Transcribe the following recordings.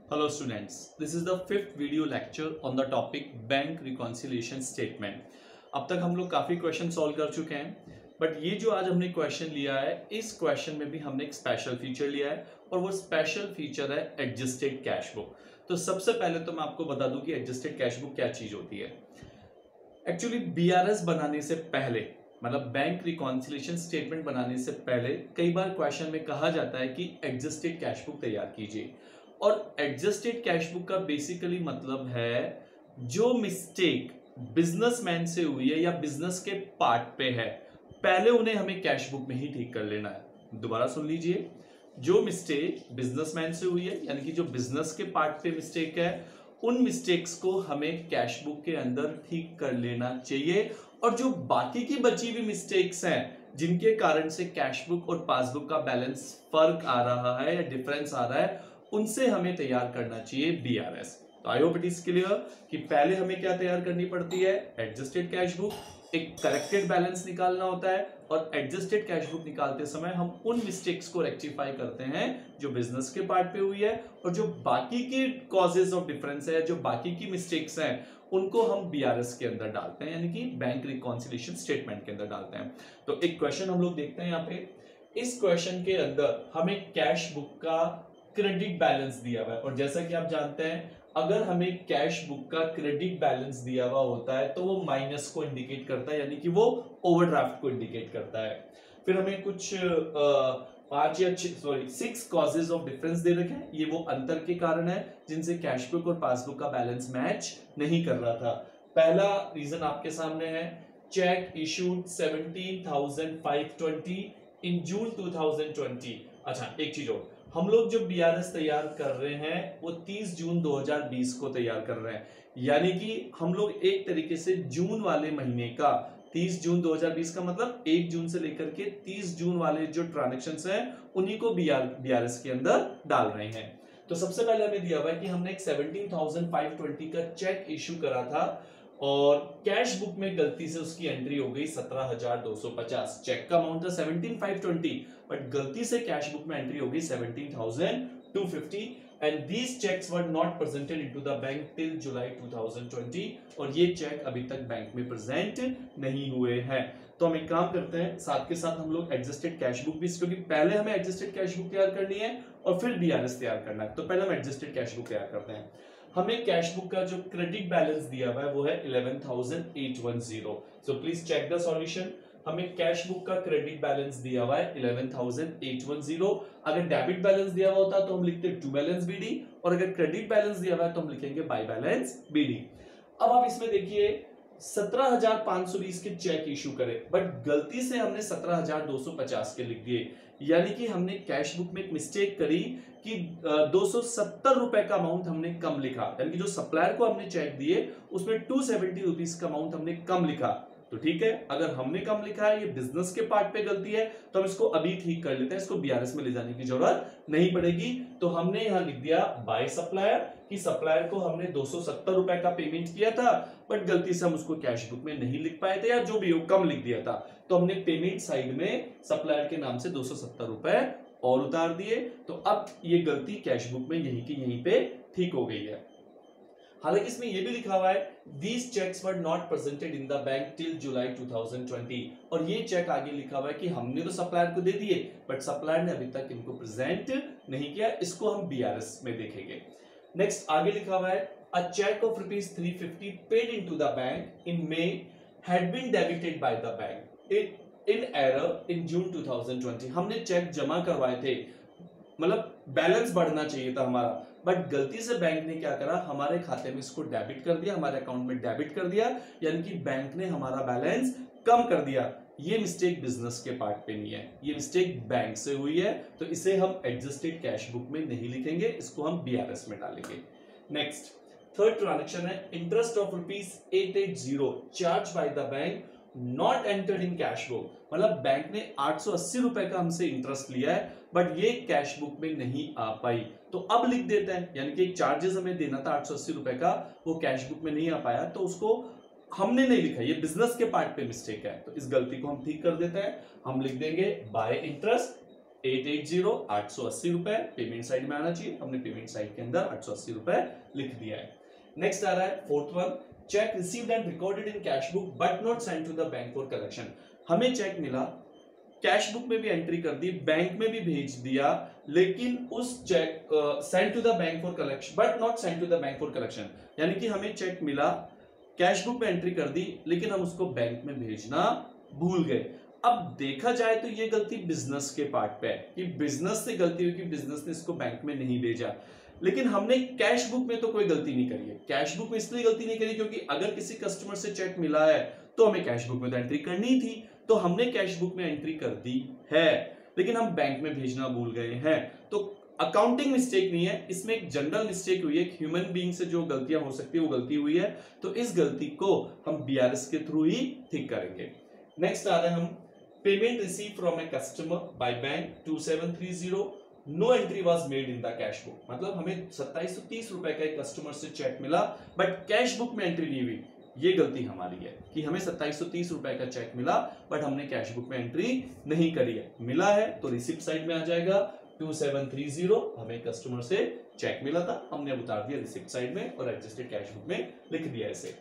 Hello students, this is the fifth video lecture on the topic bank reconciliation statement. अब तक हम लोग काफ़ी क्वेश्चन सॉल्व कर चुके हैं, बट ये जो आज हमने क्वेश्चन लिया है, इस क्वेश्चन में भी हमने एक स्पेशल फीचर लिया है और वो स्पेशल फीचर है एडजस्टेड कैश बुक। तो सबसे पहले तो मैं आपको बता दूं कि एडजस्टेड कैश बुक क्या चीज़ होती है। एक्चुअली बीआरएस बनाने से पहले, मतलब बैंक रिकॉन्सिलिएशन स्टेटमेंट बनाने से पहले कई बार क्वेश्चन में कहा जाता है कि एडजस्टेड कैश बुक तैयार कीजिए। और एडजस्टेड कैश बुक का बेसिकली मतलब है जो मिस्टेक बिजनेसमैन से हुई है या बिजनेस के पार्ट पे है, पहले उन्हें हमें कैश बुक में ही ठीक कर लेना है। दोबारा सुन लीजिए, जो मिस्टेक बिजनेसमैन से हुई है यानी कि जो बिजनेस के पार्ट पे मिस्टेक है, उन मिस्टेक्स को हमें कैश बुक के अंदर ठीक कर लेना चाहिए। और जो बाकी की बची हुई मिस्टेक्स हैं जिनके कारण से कैश बुक और पासबुक का बैलेंस फर्क आ रहा है या डिफरेंस आ रहा है, उनसे हमें तैयार करना चाहिए बीआरएस। तो I hope it is clear कि पहले हमें क्या तैयार करनी पड़ती है, एडजस्टेड कैश बुक। एक करेक्टेड बैलेंस निकालना होता है और एडजस्टेड कैश बुक निकालते समय हम उन मिस्टेक्स को रेक्टिफाई करते हैं जो बिजनेस के पार्ट पे हुई है, और जो बाकी की कॉजेज ऑफ डिफरेंस है, जो बाकी की मिस्टेक्स हैं, उनको हम बीआरएस के अंदर डालते हैं, यानी कि बैंक रिकॉन्सिलिएशन स्टेटमेंट के अंदर डालते हैं। तो एक क्वेश्चन हम लोग देखते हैं यहाँ पे। इस क्वेश्चन के अंदर हमें कैश बुक का क्रेडिट बैलेंस दिया हुआ है, और जैसा कि आप जानते हैं अगर हमें कैश बुक का क्रेडिट बैलेंस दिया हुआ होता है तो वो माइनस को इंडिकेट करता है, यानी कि वो ओवरड्राफ्ट को इंडिकेट करता है। फिर हमें कुछ 6 कॉजेज ऑफ डिफरेंस दे रखे हैं। ये वो अंतर के कारण है जिनसे कैश बुक और पासबुक का बैलेंस मैच नहीं कर रहा था। पहला रीजन आपके सामने है, चेक इशूड 17,520 इन जून 2020। अच्छा, एक चीज और, हम लोग जो बीआरएस तैयार कर रहे हैं वो 30 जून 2020 को तैयार कर रहे हैं, यानी कि हम लोग एक तरीके से जून वाले महीने का, 30 जून 2020 का मतलब 1 जून से लेकर के 30 जून वाले जो ट्रांजैक्शंस हैं उन्हीं को बीआरएस के अंदर डाल रहे हैं। तो सबसे पहले हमें दिया हुआ है कि हमने एक 17,520 का चेक इश्यू करा था और कैश बुक में गलती से उसकी एंट्री हो गई 17,250। चेक का अमाउंट था 17,520, बट गलती से कैश बुक में एंट्री हो गई 17,250 and these cheques were not presented into the bank till July 2020, और ये चेक अभी तक बैंक में प्रेजेंट नहीं हुए हैं। तो हम एक काम करते हैं, साथ के साथ हम लोग एडजस्टेड कैश बुक भी, क्योंकि पहले हमें एडजस्टेड कैश बुक तैयार करनी है और फिर बीआरएस तैयार करना है, तो पहले हम एडजस्टेड कैश बुक तैयार करते हैं। हमें कैश बुक का जो क्रेडिट बैलेंस दिया हुआ है वो है 11,810। So please check the solution. हमें कैश बुक का क्रेडिट बैलेंस दिया हुआ है 11,810। अगर डेबिट बैलेंस दिया हुआ होता तो हम लिखते टू बैलेंस बीडी, और अगर क्रेडिट बैलेंस दिया हुआ है तो हम लिखेंगे बाय बैलेंस बीडी। अब आप इसमें देखिए 17,520 के चेक इशू करे, बट गलती से हमने 17,250 के लिख दिए, यानी कि हमने कैश बुक में एक मिस्टेक करी कि 270 रुपए का अमाउंट हमने कम लिखा, यानी कि जो सप्लायर को हमने चेक दिए उसमें 270 रुपीज का अमाउंट हमने कम लिखा। तो ठीक है, अगर हमने कम लिखा है, ये बिजनेस के पार्ट पे गलती है, तो हम इसको अभी ठीक कर लेते हैं, इसको बीआरएस में ले जाने की जरूरत नहीं पड़ेगी। तो हमने यहां लिख दिया बाय सप्लायर, कि सप्लायर को हमने 270 रुपए का पेमेंट किया था, बट गलती से हम उसको कैश बुक में नहीं लिख पाए थे, या जो भी हो कम लिख दिया था, तो हमने पेमेंट साइड में सप्लायर के नाम से 270 रुपए और उतार दिए। तो अब ये गलती कैश बुक में यहीं की यहीं पे ठीक हो गई है। हालांकि इसमें यह भी लिखा हुआ है these cheques were not presented in the bank till July 2020, और ये चेक आगे लिखा हुआ है कि हमने तो सप्लायर को दे दिए बट सप्लायर ने अभी तक इनको प्रेजेंट नहीं किया। इसको हम बीआरएस में देखेंगे। नेक्स्ट आगे लिखा हुआ है a cheque of ₹350 paid into the bank in May had been debited by the bank in error in June 2020। हमने चेक जमा करवाए थे, मतलब बैलेंस बढ़ना चाहिए था हमारा, बट गलती से बैंक ने क्या करा, हमारे खाते में इसको डेबिट कर दिया, हमारे अकाउंट में डेबिट कर दिया, यानी कि बैंक ने हमारा बैलेंस कम कर दिया। ये मिस्टेक बिजनेस के पार्ट पे नहीं है, ये मिस्टेक बैंक से हुई है, तो इसे हम एडजस्टेड कैश बुक में नहीं लिखेंगे, इसको हम बीआरएस में डालेंगे। नेक्स्ट थर्ड ट्रांजैक्शन है interest of ₹880 charge by the bank not entered in cash book, मतलब बैंक ने 880 रुपए का हमसे इंटरेस्ट लिया है, बट ये कैश बुक में नहीं आ पाई। तो अब लिख देते हैं, यानी कि एक चार्जेस हमें देना था 880 रुपए का, वो कैश बुक में नहीं आ पाया, तो उसको हमने नहीं लिखा, ये बिजनेस के पार्ट पे मिस्टेक है, तो इस गलती को हम ठीक कर देते हैं। हम लिख देंगे बाय इंटरेस्ट 880 880 रुपए पेमेंट साइड में आना चाहिए, हमने पेमेंट साइड के अंदर 880 रुपए लिख दिया है। नेक्स्ट आ रहा है fourth one, cheque received and recorded in cash book but not send to the bank for collection. हमें चेक मिला, कैश बुक में भी एंट्री कर दी, बैंक में भी भेज दिया, लेकिन उस cheque send to the bank for collection but not send to the bank for collection, यानी कि हमें चेक मिला, कैश बुक में एंट्री कर दी, लेकिन हम उसको बैंक में भेजना भूल गए। अब देखा जाए तो ये गलती बिजनेस के पार्ट पे है कि बिजनेस से गलती हुई कि बिजनेस ने इसको बैंक में नहीं भेजा, लेकिन हमने कैश बुक में तो कोई गलती नहीं करी है। कैश बुक में इसलिए गलती नहीं करी क्योंकि अगर किसी कस्टमर से चेक मिला है तो हमें कैश बुक में तो एंट्री करनी थी, तो हमने कैश बुक में एंट्री कर दी है, लेकिन हम बैंक में भेजना भूल गए हैं। तो अकाउंटिंग मिस्टेक नहीं है, इसमें एक जनरल मिस्टेक हुई है, ह्यूमन बीइंग से जो गलतियां हो सकती है वो गलती हुई है, तो इस गलती को हम बीआरएस के थ्रू ही ठीक करेंगे। नेक्स्ट आ रहे हैं हम, payment receive from a customer by bank 2730, no entry was made in the cash book. मतलब हमें 2730 रुपए का एक कस्टमर से चेक मिला बट कैश बुक में एंट्री नहीं हुई, ये गलती हमारी है कि हमें 2730 रुपए का चेक मिला बट हमने कैश बुक में एंट्री नहीं करी है। मिला है तो रिसिप्ट साइड में आ जाएगा 2730, हमें कस्टमर से चेक मिला था, हमने अब उतार दिया रिसिप्ट साइड में और एडजस्टेड कैश बुक में लिख दिया इसे।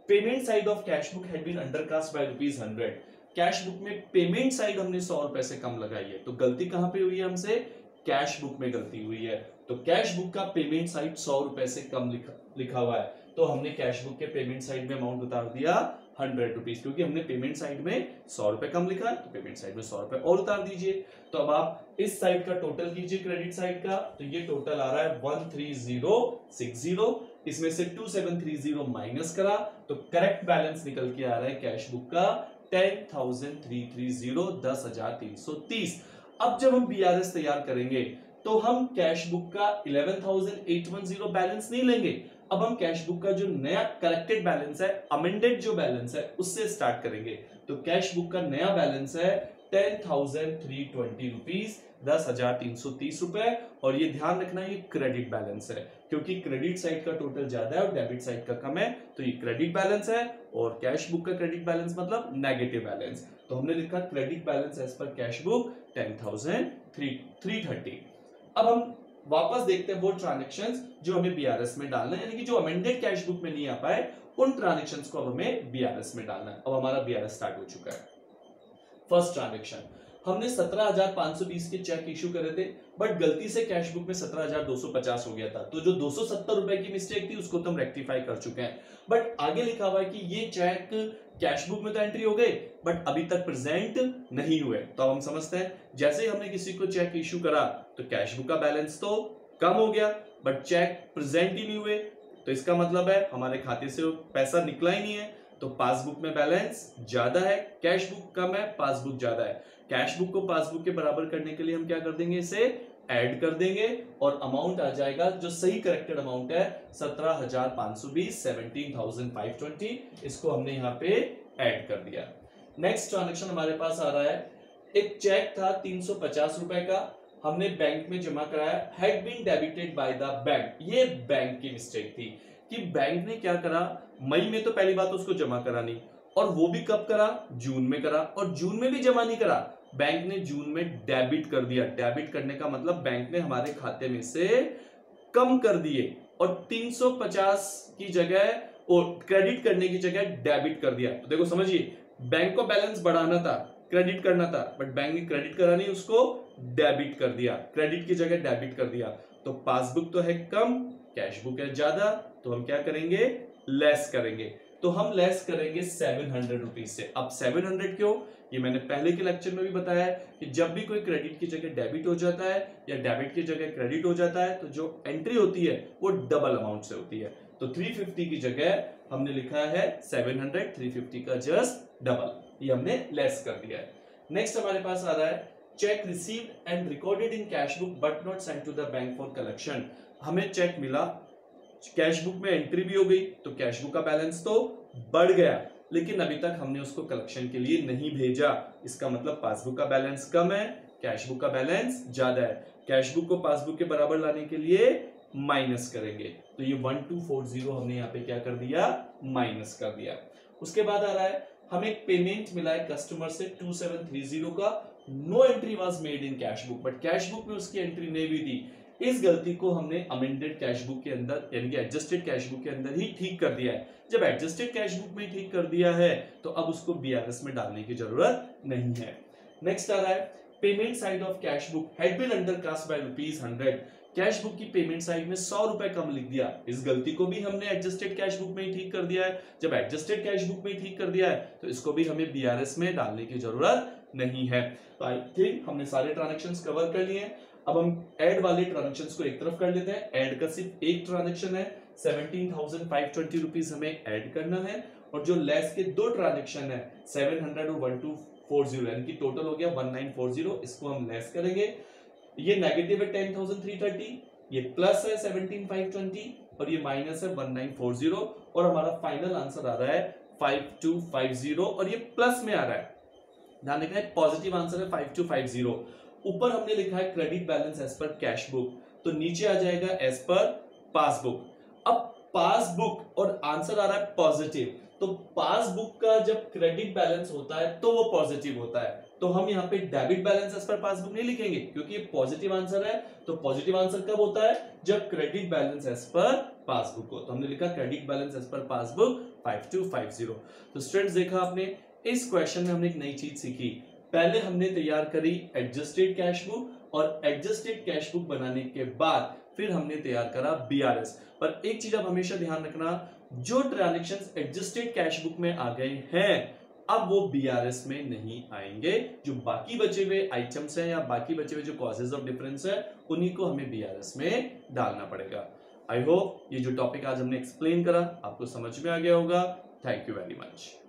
Payment side of cash book had been undercast by ₹100। Cash book में पेमेंट साइड हमने 100 रुपए से कम लगाई है, तो गलती कहां पे हुई है हमसे, कैश बुक में गलती हुई है। तो कैश बुक का पेमेंट साइड 100 रुपए से कम लिखा हुआ है, तो हमने कैश बुक के पेमेंट साइड में अमाउंट उतार दिया 100 रुपीज, क्योंकि हमने पेमेंट साइड में 100 रुपए कम लिखा है, तो पेमेंट साइड में 100 रुपए और उतार दीजिए। तो अब आप इस साइड का टोटल कीजिए क्रेडिट साइड का, तो ये टोटल आ रहा है 13060, इसमें से 2730 माइनस करा तो करेक्ट बैलेंस निकल के आ रहा है कैश बुक का 10,330, 10,330। अब जब हम बीआरएस तैयार करेंगे तो हम कैश बुक का 11,810 बैलेंस नहीं लेंगे, अब हम कैश बुक का जो नया करेक्टेड बैलेंस है, अमेंडेड जो बैलेंस है, उससे स्टार्ट करेंगे। तो कैश बुक का नया बैलेंस है 10,320 रुपीज, 10,330 रुपए, और ये ध्यान रखना ये क्रेडिट बैलेंस है, क्योंकि क्रेडिट साइड का टोटल ज्यादा है और डेबिट साइड का कम है, तो ये क्रेडिट बैलेंस है। और कैश बुक का क्रेडिट बैलेंस मतलब नेगेटिव बैलेंस, तो हमने लिखा credit balance as per cash book 10,330। अब हम वापस देखते हैं वो ट्रांजैक्शंस जो हमें बीआरएस में डालना है, यानी कि जो अमेंडेड कैश बुक में नहीं आ पाए उन ट्रांजैक्शंस को अब हमें बीआरएस में डालना है। अब हमारा बीआरएस स्टार्ट हो चुका है। फर्स्ट ट्रांजैक्शन, हमने 17,520 के चेक इश्यू करे थे, बट गलती से कैश बुक में 17,250 हो गया था, तो जो 270 रुपए की मिस्टेक थी उसको तो हम रेक्टिफाई कर चुके हैं। बट आगे लिखा हुआ है कि ये चेक कैश बुक में तो एंट्री हो गए बट अभी तक प्रेजेंट नहीं हुए, तो हम समझते हैं जैसे ही हमने किसी को चेक इश्यू करा तो कैश बुक का बैलेंस तो कम हो गया बट चेक प्रेजेंट ही नहीं हुए, तो इसका मतलब है हमारे खाते से पैसा निकला ही नहीं है, तो पासबुक में बैलेंस ज्यादा है, कैश बुक कम है, पासबुक ज्यादा है। कैश बुक को पासबुक के बराबर करने के लिए हम क्या कर देंगे, इसे ऐड कर देंगे और अमाउंट आ जाएगा जो सही करेक्टेड अमाउंट है 17,520, 17,520, इसको हमने यहाँ पे ऐड कर दिया। नेक्स्ट ट्रांजैक्शन हमारे पास आ रहा है, एक चेक था 350 रुपए का, हमने बैंक में जमा कराया, had been debited by the bank. ये बैंक की मिस्टेक थी कि बैंक ने क्या करा, मई में तो पहली बात उसको जमा करा नहीं, और वो भी कब करा, जून में करा, और जून में भी जमा नहीं करा, बैंक ने जून में डेबिट कर दिया। डेबिट करने का मतलब बैंक ने हमारे खाते में से कम कर दिए, और 350 की जगह और क्रेडिट करने की जगह डेबिट कर दिया। तो देखो समझिए, बैंक को बैलेंस बढ़ाना था, क्रेडिट करना था, बट बैंक ने क्रेडिट करा नहीं, उसको डेबिट कर दिया, क्रेडिट की जगह डेबिट कर दिया। तो पासबुक तो है कम, कैश बुक है ज्यादा, तो हम क्या करेंगे, लेस करेंगे। तो हम लेस करेंगे 700 रुपीज से। अब 700 क्यों, ये मैंने पहले के लेक्चर में भी बताया है कि जब भी कोई क्रेडिट की जगह डेबिट हो जाता है या डेबिट की जगह क्रेडिट हो जाता है तो जो एंट्री होती है वो डबल अमाउंट से होती है। तो 350 की जगह हमने लिखा है 700, 350 का जस्ट डबल, ये हमने लेस कर दिया है। नेक्स्ट हमारे पास आ रहा है, cheque received and recorded in cash book but not sent to the bank for collection. हमें चेक मिला, कैश बुक में एंट्री भी हो गई, तो कैश बुक का बैलेंस तो बढ़ गया, लेकिन अभी तक हमने उसको कलेक्शन के लिए नहीं भेजा। इसका मतलब पासबुक का बैलेंस कम है, कैश बुक का बैलेंस ज्यादा है। कैश बुक को पासबुक के बराबर लाने के लिए माइनस करेंगे, तो ये 1240 हमने यहाँ पे क्या कर दिया, माइनस कर दिया। उसके बाद आ रहा है, हमें एक पेमेंट मिला है कस्टमर से 2730 का, no entry was made in cash book, but cash book में उसकी एंट्री नहीं हुई थी। इस गलती को हमने अमेंडेड कैश बुक के अंदर यानी कि एडजस्टेड कैश बुक के अंदर ही ठीक कर दिया है। जब एडजस्टेड कैश बुक में ठीक कर दिया है तो अब उसको बीआरएस में डालने की जरूरत नहीं है। नेक्स्ट आ रहा है payment side of cash book had been undercast by ₹100। Cash book की पेमेंट साइड में 100 रुपए कम लिख दिया। इस गलती को भी हमने एडजस्टेड कैश बुक में ही ठीक कर दिया है। जब एडजस्टेड कैश बुक में ही ठीक कर दिया है तो इसको भी हमें बीआरएस में डालने की जरूरत नहीं है। तो आई थिंक हमने सारे ट्रांजैक्शंस कवर कर लिए। अब हम ऐड वाले ट्रांजैक्शंस को एक तरफ कर लेते हैं। ऐड का सिर्फ एक ट्रांजैक्शन है, 17,520 रुपीज हमें ऐड करना है, और जो लेस के दो ट्रांजैक्शन है 700 और 1240 यानी कि टोटल हो गया 1940, इसको हम लेस करेंगे। ये नेगेटिव है 10,330, ये प्लस है 17,520 और ये माइनस है 1940, और हमारा फाइनल आंसर आ रहा है 5250 और ये प्लस में आ रहा है। ध्यान रखना है पॉजिटिव आंसर है 5250। ऊपर हमने लिखा है credit balance as per cash book, तो नीचे आ जाएगा एज पर पासबुक। अब पासबुक और आंसर आ रहा है पॉजिटिव, तो पासबुक का जब क्रेडिट बैलेंस होता है तो वो पॉजिटिव होता है। तो हम यहाँ पे debit balance as per passbook नहीं लिखेंगे क्योंकि ये पॉजिटिव आंसर है। तो पॉजिटिव आंसर कब होता है? जब credit balance as per passbook हो। तो हमने लिखा credit balance as per passbook 5250। तो स्टूडेंट्स देखा आपने, इस क्वेश्चन में हमने एक नई चीज सीखी। पहले हमने तैयार करी एडजस्टेड कैश बुक, और एडजस्टेड कैश बुक बनाने के बाद फिर हमने तैयार करा बीआरएस। पर एक चीज आप हमेशा ध्यान रखना, जो ट्रांजैक्शंस एडजस्टेड कैश बुक में आ गए हैं अब वो बीआरएस में नहीं आएंगे। जो बाकी बचे हुए आइटम्स हैं या बाकी बचे हुए जो कॉजेज ऑफ डिफरेंस है उन्हीं को हमें बीआरएस में डालना पड़ेगा। आई होप ये जो टॉपिक आज हमने एक्सप्लेन करा आपको समझ में आ गया होगा। Thank you very much.